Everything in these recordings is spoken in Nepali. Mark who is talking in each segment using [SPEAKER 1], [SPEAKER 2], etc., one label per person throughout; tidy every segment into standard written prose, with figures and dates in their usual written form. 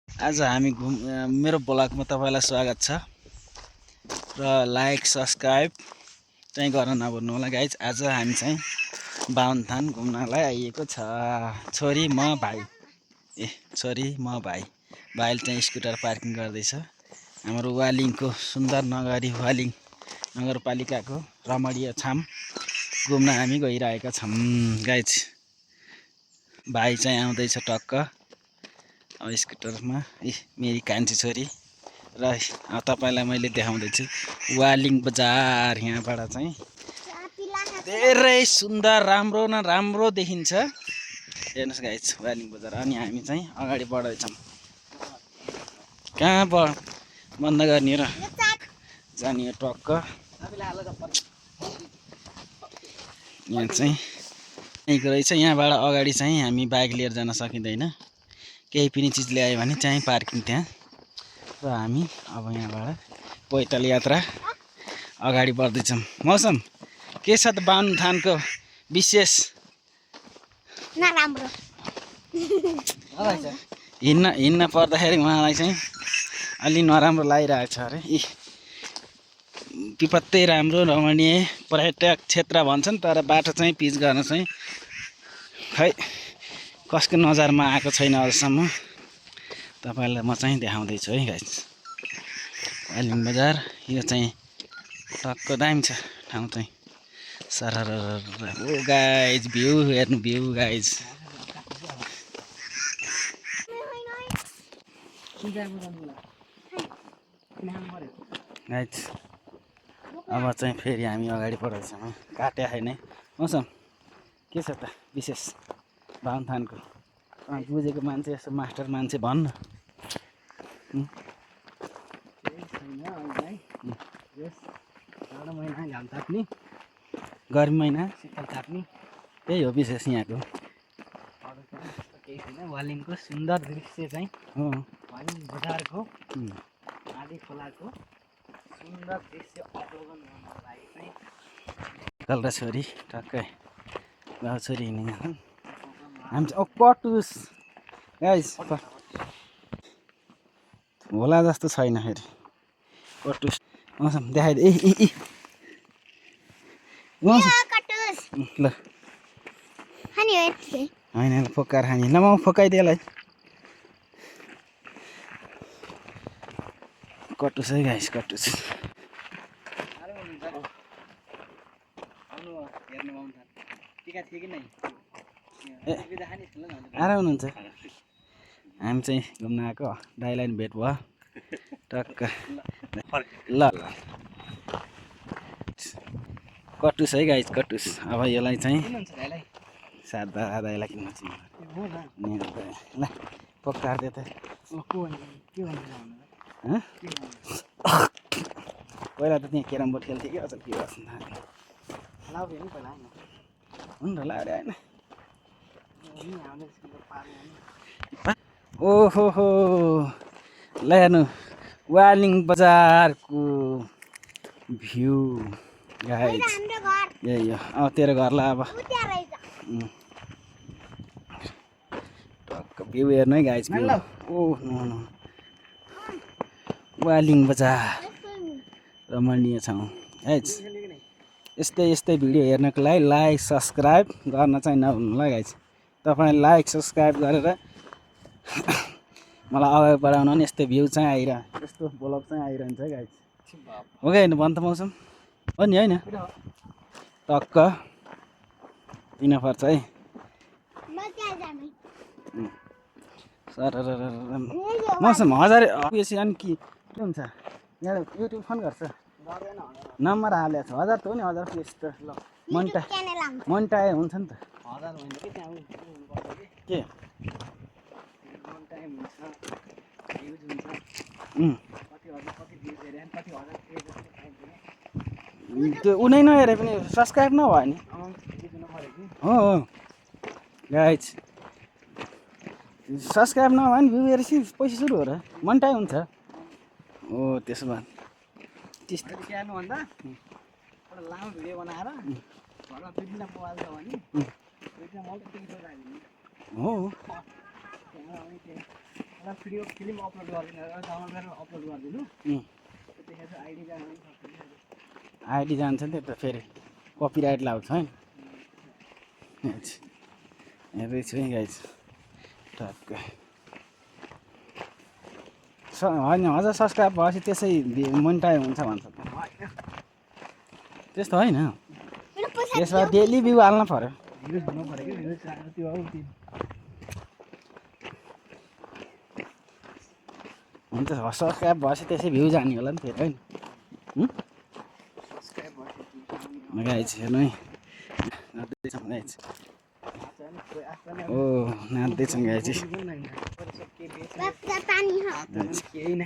[SPEAKER 1] आज हामी मेरो ब्लगमा तपाईँलाई स्वागत छ र लाइक सब्सक्राइब चाहिँ गर्न नभुल्नु होला गाइज। आज हामी चाहिँ बाहुनथान घुम्नलाई आइएको छ। छोरी म भाइ छोरी म भाइले चाहिँ स्कुटर पार्किङ गर्दैछ। हाम्रो वालिङको सुन्दर नगरी वालिङ नगरपालिकाको रमणीय छाम घुम्न हामी गइरहेका छौँ गाइज। भाइ चाहिँ आउँदैछ टक्क अब स्कुटरमा। मेरी कान्छी छोरी र तपाईँलाई मैले देखाउँदैछु वालिङ बजार। यहाँबाट चाहिँ धेरै सुन्दर राम्रो न राम्रो देखिन्छ। हेर्नुहोस् गाइज वालिङ बजार। अनि हामी चाहिँ अगाडि बढ्दैछौँ। कहाँ बन्द गर्ने र जाने हो टक्क। यहाँ चाहिँ यहीँको रहेछ। यहाँबाट अगाडि चाहिँ हामी बाइक लिएर जान सकिँदैन। केही पनि चिज ल्यायो भने चाहिँ पार्किङ त्यहाँ। र हामी अब यहाँबाट पैदल यात्रा अगाडि बढ्दैछौँ। मौसम के छ त बाहुनथानको विशेष?
[SPEAKER 2] नराम्रो।
[SPEAKER 1] हिँड्न पर्दाखेरि उहाँलाई चाहिँ अलि नराम्रो लागिरहेको छ अरे। विपत्तै राम्रो रमणीय पर्यटक क्षेत्र भन्छन्, तर बाटो चाहिँ पिच गर्न चाहिँ खै कसको नजरमा आएको छैन अझसम्म। तपाईँलाई म चाहिँ देखाउँदैछु है गाइज वालिङ बजार। यो चाहिँ टक्क दामी छ ठाउँ चाहिँ। सरर ओ गाइज भ्यू हेर्नु, भ्यू गाइज। गाइज अब चाहिँ फेरि हामी अगाडि बढ्दैछौँ। काट्या छैन। मौसम के छ त विशेष बाहुनथानको? बुझेको मान्छे, यसो मास्टर मान्छे भन्न। जाडो महिना घाम ताप्ने, गर्मी महिना शीतल ताप्ने, त्यही हो विशेष यहाँको। केही छैन। वालिङको सुन्दर दृश्य चाहिँ वालिङ बजारको आधी खोलाको सुन्दर दृश्य अवलोकन गर्नको लागि चाहिँ कल्रा छोरी टक्कै गाउँ छोरी हिँड्ने हामी चाहिँ कटुस गाइस होला जस्तो छैन फेरि कटुस। मौसम देखाइदे। ल होइन फोकाएर खाने। ल म फोकाइदिएँ यसलाई। कटुस है गाइस कटुस। आराम हुनुहुन्छ? हामी चाहिँ घुम्न आएको दाइलाई भेट भयो टक्क। ल कटुस है गाइस कटुस। अब यसलाई चाहिँ सादा दाइलाई किन्न चाहिँ ल पक्काएर दियो त। पहिला त त्यहाँ क्यारम बोर्ड खेल्थ्यो कि अचल के गर्छ हुन्छ ल होइन। ओहो हो ल हेर्नु वालिङ बजारको भ्यू गाइज। यही हो। अब तेरो घरलाई अब टक्क भ्यू हेर्नु है guys. View oh no Waling बजार रमणीय ठाउँ गाइज। यस्तै भिडियो हेर्नको लागि लाइक सब्सक्राइब गर्न चाहिँ नभुल्नु ल गाइज। तपाईँ लाइक सब्सक्राइब गरेर मलाई अगाडि बढाउनु नि। यस्तो भ्यू चाहिँ आइरहन्छ, यस्तो ब्लग चाहिँ आइरहन्छ है गाइज। हो कि होइन भन् त मौसम? हो नि होइन टक्क दिनुपर्छ है। सर मौसम 1000 बेसी अनि के हुन्छ? यहाँ युट्युब फोन गर्छ नम्बर हालेको छ 1000 त हो नि। 1000 प्लेस त ल मोनिटाइज हुन्छ नि त। 1000 होइन कि त्यहाँ के त्यो उनै नहेरे पनि सब्सक्राइब नभयो नि हो गाइज। सब्सक्राइब नभयो भने भ्यू हेरेपछि पैसा सुरु हो र मोनिटाइज हुन्छ। हो त्यसो भए त्यस्तो भन्दा लामो भिडियो बनाएर घरमा दुईजना मोबाइल छ भने हो
[SPEAKER 2] भिडियो फिल्म अपलोड गर्दिन डाउनलोड गरेर अपलोड गर्दिनु
[SPEAKER 1] उम्,
[SPEAKER 2] त्यतिखेर चाहिँ आइडी जानु पनि सक्दैन
[SPEAKER 1] आइडी जान्छ नि त्यो त फेरि कपिराइट लाग्छ है हेर्दैछु है गाइज टक्कै होइन अझ सब्सक्राइब भएपछि त्यसै मोनिटाइज हुन्छ भन्छ त त्यस्तो होइन त्यसमा डेली भ्यू हाल्नु पऱ्यो
[SPEAKER 2] भ्युज हुनु पऱ्यो कि भ्युज त्यो हो त्यो
[SPEAKER 1] हुन्छ सब्सक्राइब भएपछि त्यसै भ्यू जाने होला नि फेरि होइन
[SPEAKER 2] सब्सक्राइब भएपछि
[SPEAKER 1] गाइज हेर्नु है नाच्दैछौँ गाइज ओ नाच्दैछौँ गाइज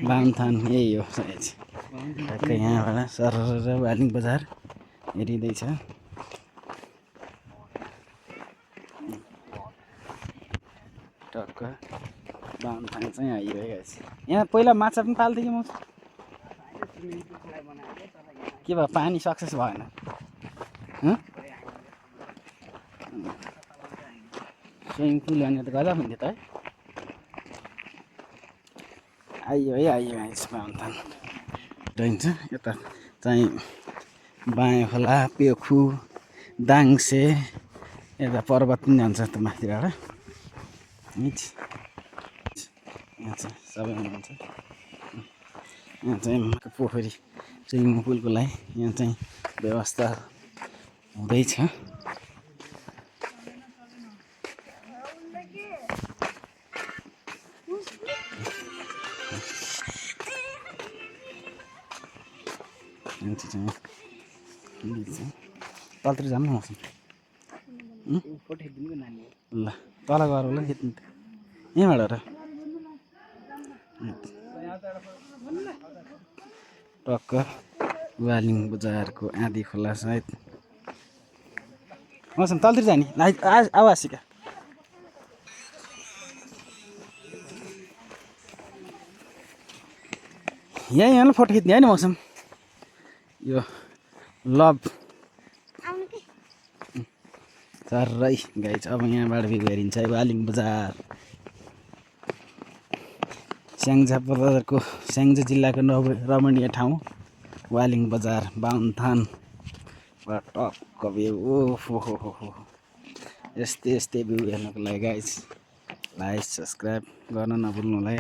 [SPEAKER 1] बामथान यही हो गाइज ठ्याक्कै यहाँबाट सर वालिङ बजार हेरिँदैछ टक्क बामथान चाहिँ आइयो है गाइज यहाँ पहिला माछा पनि पाल्थ्यो कि म के भयो पानी सक्सेस भएन स्विमिङ पुल भने त गजब हुन्थ्यो त है आइयो है आइयो गाइज बामथान रहन्छ यता चाहिँ बायाँ खोला पेखु दाङसे यता पर्वत पनि जान्छ त माथिबाट यहाँ चाहिँ सबै हुनुहुन्छ यहाँ चाहिँ पोखरी स्विमिङ पुलको लागि यहाँ चाहिँ व्यवस्था हुँदैछ तलतिर जानु न मौसम
[SPEAKER 2] फोटो खिच्दिनु नानी
[SPEAKER 1] ल तल गएर होला खिच्नु त यहीँबाट र टक्क वालिङ बजारको आँधी खोला सायद मौसम तलतिर जाने आवाज सिका यहीँ फोटो खिच्ने होइन मौसम यो लभ चर्रै गाइज अब यहाँबाट भ्यू हेरिन्छ है वालिङ बजार स्याङ्जा बजारको स्याङ्जा जिल्लाको रमणीय ठाउँ वालिङ बजार बामथानबाट टक्क भ्यू ओहो हो यस्तै यस्तै भ्यू हेर्नको लागि गाइज लाइक सब्सक्राइब गर्न नभुल्नु होला है।